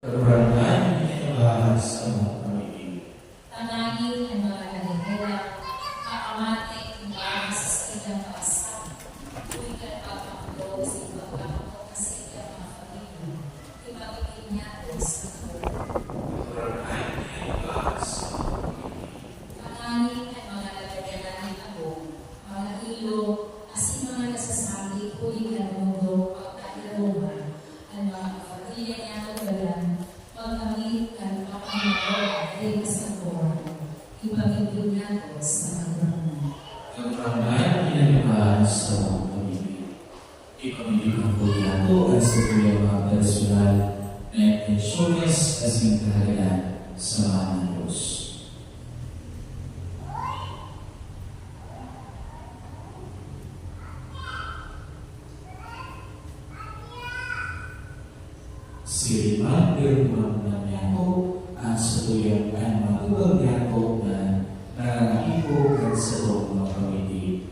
Karangan inilahat sa mga pamilya. Tanangin ang mga nalinila, kaamate ang bahas sa ilang paasa. Uy ka pagpapalo sa ibang pagpapalo sa ilang mga pamilya. Ibagay niya sa mga. Karangan inilahat sa mga pamilya. Tanangin ang mga nagdadalahin ako, mga ilo, asin mga nasasabi, huli ka mundo, pagkailaruhan, ang mga kapamilya niya kagalan, pagkamit kan papangawa ay sa buwan. Ipagiging niya ko sa mga. Karangan inilahat sa mga pamilya. Ipamilihan po nato ang sa mga personal na intensyones kasing kahalagan sa mga ng Diyos. Si Magdirmang ng Yakob ang satuyang ang matubang Yakob na nangangahipo at sa loob ng pamilya.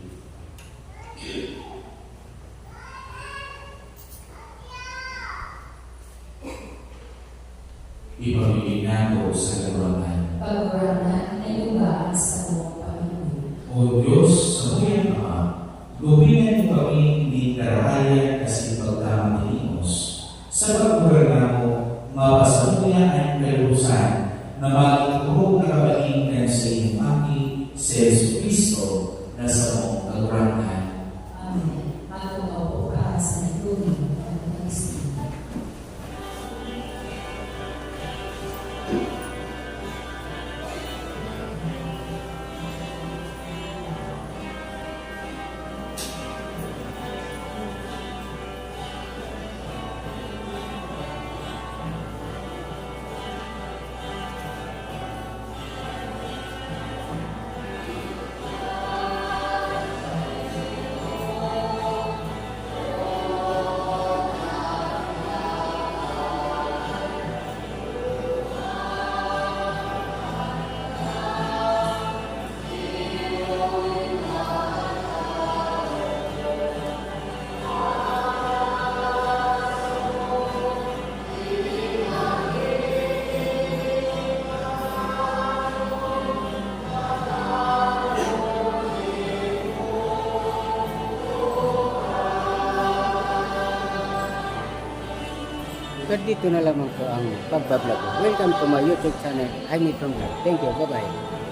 Ipamili nato sa larangan. Pagkurangan ay lugar sa buong pamilya. O Diyos, sa tuyang Ama, lubinan mo kami hindi karahayan kasi pagkamantinimos. Sa pagkurangan mo, mapasamuya ang kalusan na maging na kapaling ng sa iyong Aki, si Yesu Cristo, na sa mong kalurangan. Amen. Matumaw po ka sa naglunin ng Kristo. Hanggang dito na lamang po ang pagbablog. Welcome to my YouTube channel, Jaime Vlog. Thank you. Bye-bye.